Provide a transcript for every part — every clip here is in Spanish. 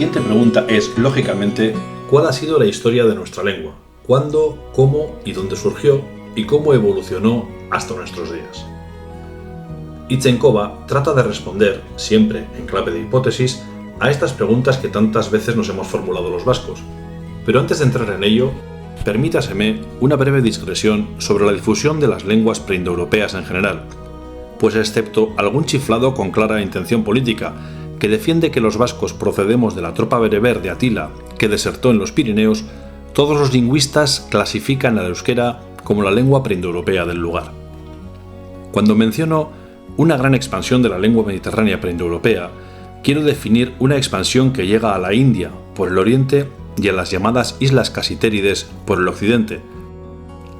siguiente pregunta es, lógicamente, ¿cuál ha sido la historia de nuestra lengua? ¿Cuándo, cómo y dónde surgió? ¿Y cómo evolucionó hasta nuestros días? Itzenkova trata de responder, siempre en clave de hipótesis, a estas preguntas que tantas veces nos hemos formulado los vascos. Pero antes de entrar en ello, permítaseme una breve digresión sobre la difusión de las lenguas preindoeuropeas en general, pues excepto algún chiflado con clara intención política, que defiende que los vascos procedemos de la tropa bereber de Atila que desertó en los Pirineos, todos los lingüistas clasifican al euskera como la lengua preindoeuropea del lugar. Cuando menciono una gran expansión de la lengua mediterránea preindoeuropea, quiero definir una expansión que llega a la India por el oriente y a las llamadas Islas Casitérides por el occidente,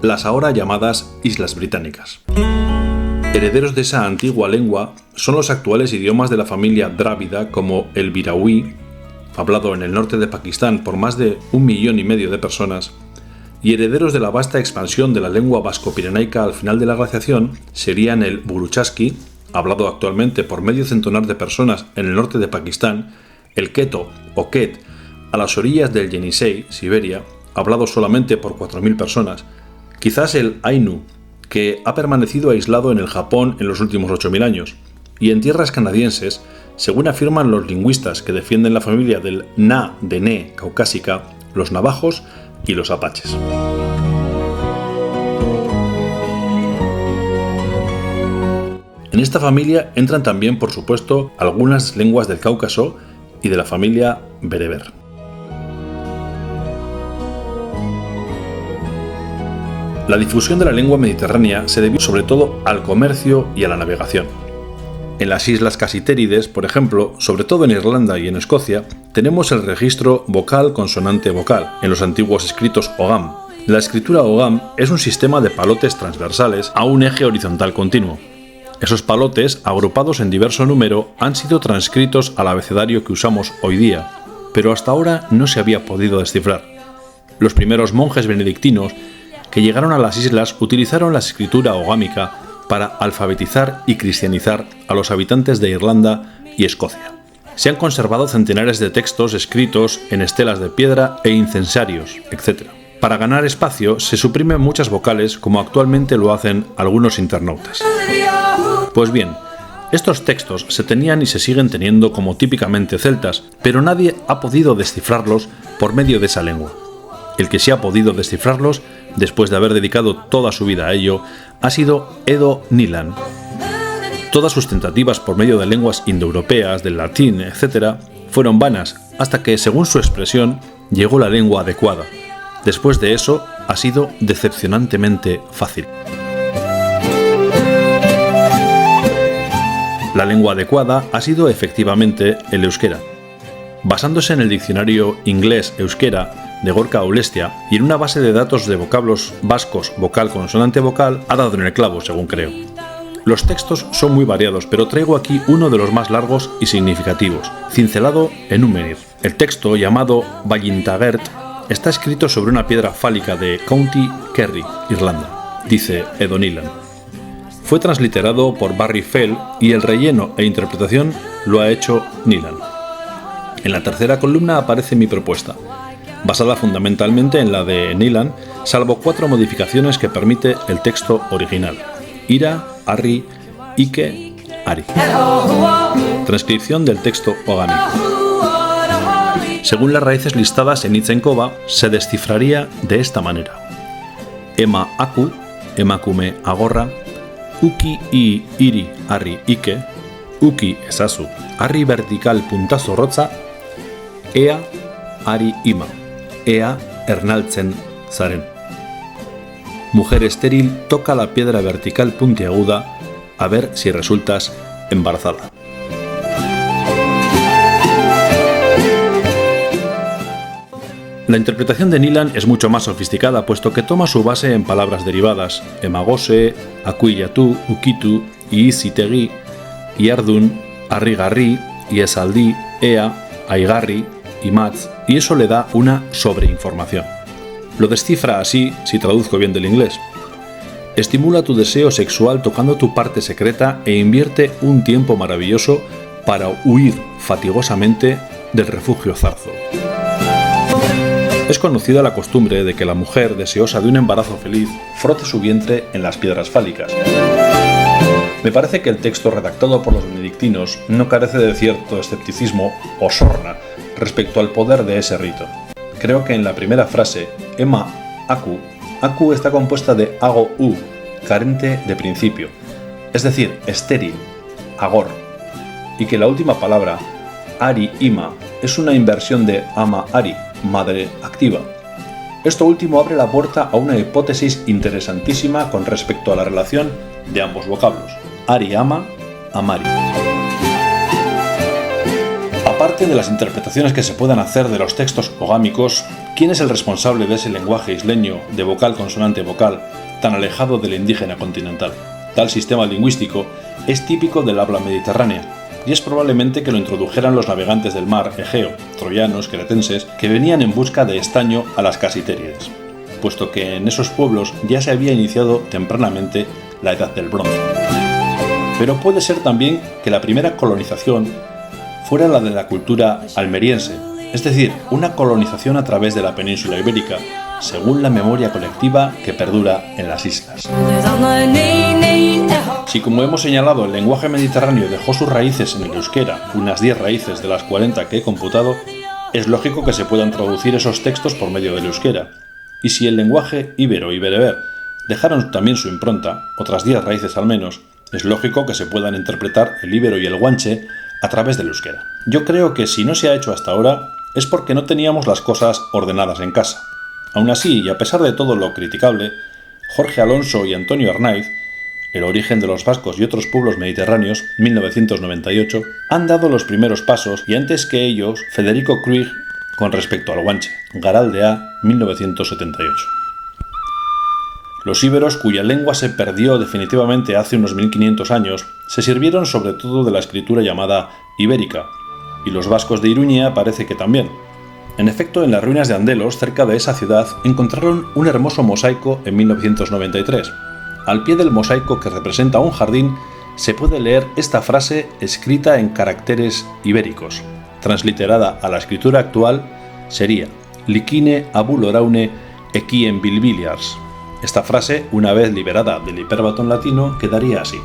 las ahora llamadas Islas Británicas. Herederos de esa antigua lengua son los actuales idiomas de la familia drávida como el birauí, hablado en el norte de Pakistán por más de 1,5 millones de personas, y herederos de la vasta expansión de la lengua vasco-pirenaica al final de la glaciación serían el buruchaski, hablado actualmente por medio centenar de personas en el norte de Pakistán, el keto o ket, a las orillas del Yenisei, Siberia, hablado solamente por 4.000 personas, quizás el ainu, que ha permanecido aislado en el Japón en los últimos 8.000 años, y en tierras canadienses, según afirman los lingüistas que defienden la familia del na de ne caucásica, los navajos y los apaches. En esta familia entran también, por supuesto, algunas lenguas del Cáucaso y de la familia bereber. La difusión de la lengua mediterránea se debió sobre todo al comercio y a la navegación. En las Islas Casitérides, por ejemplo, sobre todo en Irlanda y en Escocia, tenemos el registro vocal-consonante-vocal, en los antiguos escritos Ogam. La escritura Ogam es un sistema de palotes transversales a un eje horizontal continuo. Esos palotes, agrupados en diverso número, han sido transcritos al abecedario que usamos hoy día, pero hasta ahora no se había podido descifrar. Los primeros monjes benedictinos que llegaron a las islas utilizaron la escritura ogámica para alfabetizar y cristianizar a los habitantes de Irlanda y Escocia. Se han conservado centenares de textos escritos en estelas de piedra e incensarios, etc. Para ganar espacio se suprimen muchas vocales como actualmente lo hacen algunos internautas. Pues bien, estos textos se tenían y se siguen teniendo como típicamente celtas, pero nadie ha podido descifrarlos por medio de esa lengua. El que sí ha podido descifrarlos, después de haber dedicado toda su vida a ello, ha sido Edo Nilan. Todas sus tentativas por medio de lenguas indoeuropeas, del latín, etc., fueron vanas, hasta que, según su expresión, llegó la lengua adecuada. Después de eso, ha sido decepcionantemente fácil. La lengua adecuada ha sido efectivamente el euskera. Basándose en el diccionario inglés-euskera de Gorka Ulestia y en una base de datos de vocablos vascos vocal-consonante-vocal, ha dado en el clavo, según creo. Los textos son muy variados, pero traigo aquí uno de los más largos y significativos, cincelado en un menir. El texto, llamado Ballintagert, está escrito sobre una piedra fálica de County Kerry, Irlanda, dice Edo Nilan. Fue transliterado por Barry Fell y el relleno e interpretación lo ha hecho Nilan. En la tercera columna aparece mi propuesta, basada fundamentalmente en la de Nilan, salvo 4 modificaciones que permite el texto original. Ira, Arri, Ike, Ari. Transcripción del texto ogámico. Según las raíces listadas en Itzenkova, se descifraría de esta manera. Ema aku, emakume agorra, uki i iri arri ike, uki esazu, arri vertical puntazo rotza, ea ari ima, ea ernaltzen zaren. Mujer estéril, toca la piedra vertical puntiaguda a ver si resultas embarazada. La interpretación de Nilan es mucho más sofisticada, puesto que toma su base en palabras derivadas, emagose, akuillatu, ukitu, iizitegi, iardun, arrigarri, iesaldi, ea, aigarri, imatz, y eso le da una sobreinformación. Lo descifra así, si traduzco bien del inglés. Estimula tu deseo sexual tocando tu parte secreta e invierte un tiempo maravilloso para huir fatigosamente del refugio Zarzo. Es conocida la costumbre de que la mujer, deseosa de un embarazo feliz, frote su vientre en las piedras fálicas. Me parece que el texto redactado por los benedictinos no carece de cierto escepticismo o sorna respecto al poder de ese rito. Creo que en la primera frase, Ema Aku está compuesta de ago u, carente de principio, es decir, estéril, agor, y que la última palabra, Ari Ima, es una inversión de Ama Ari, madre activa. Esto último abre la puerta a una hipótesis interesantísima con respecto a la relación de ambos vocablos, Ari Ama, Amari. Aparte de las interpretaciones que se puedan hacer de los textos ogámicos, ¿quién es el responsable de ese lenguaje isleño de vocal-consonante-vocal tan alejado del indígena continental? Tal sistema lingüístico es típico del habla mediterránea, y es probablemente que lo introdujeran los navegantes del mar Egeo, troyanos, cretenses, que venían en busca de estaño a las Casitérides, puesto que en esos pueblos ya se había iniciado tempranamente la Edad del Bronce. Pero puede ser también que la primera colonización fuera la de la cultura almeriense, es decir, una colonización a través de la península ibérica, según la memoria colectiva que perdura en las islas. Si, como hemos señalado, el lenguaje mediterráneo dejó sus raíces en el euskera, unas 10 raíces de las 40 que he computado, es lógico que se puedan traducir esos textos por medio del euskera. Y si el lenguaje íbero y bereber dejaron también su impronta, otras 10 raíces al menos, es lógico que se puedan interpretar el íbero y el guanche a través del euskera. Yo creo que si no se ha hecho hasta ahora, es porque no teníamos las cosas ordenadas en casa. Aún así, y a pesar de todo lo criticable, Jorge Alonso y Antonio Arnaiz, El origen de los vascos y otros pueblos mediterráneos, 1998, han dado los primeros pasos, y antes que ellos, Federico Cruig con respecto al guanche, Garaldea, 1978. Los íberos, cuya lengua se perdió definitivamente hace unos 1500 años, se sirvieron sobre todo de la escritura llamada ibérica, y los vascos de Iruña parece que también. En efecto, en las ruinas de Andelos, cerca de esa ciudad, encontraron un hermoso mosaico en 1993. Al pie del mosaico, que representa un jardín, se puede leer esta frase escrita en caracteres ibéricos. Transliterada a la escritura actual, sería Likine abuloraune equien bilbiliars. Esta frase, una vez liberada del hiperbatón latino, quedaría así: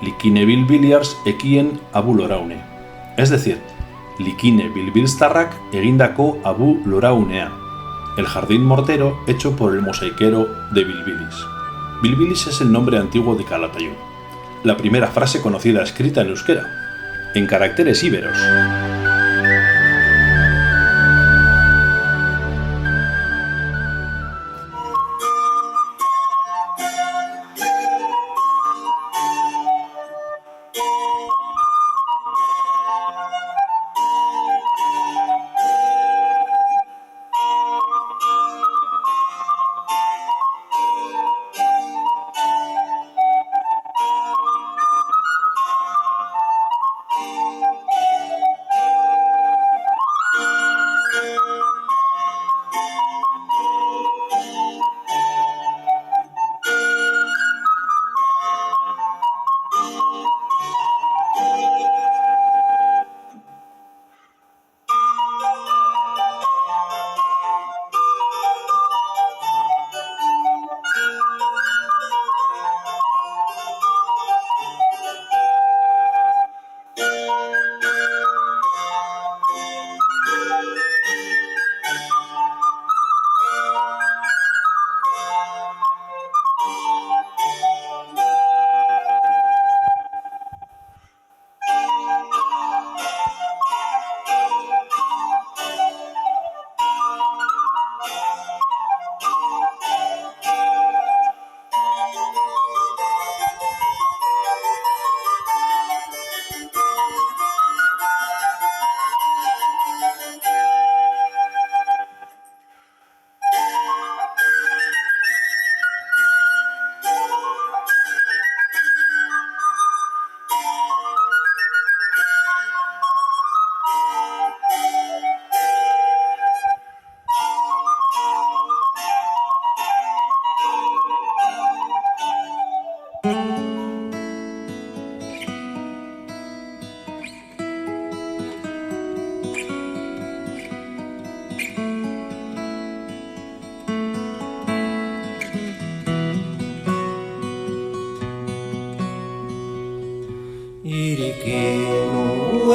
Likine bilbiliars equien abuloraune. Es decir, Likine bilbilstarrak egindako abu loraunea, el jardín mortero hecho por el mosaiquero de Bilbilis. Bilbilis es el nombre antiguo de Calatayud, la primera frase conocida escrita en euskera, en caracteres íberos. Iriquino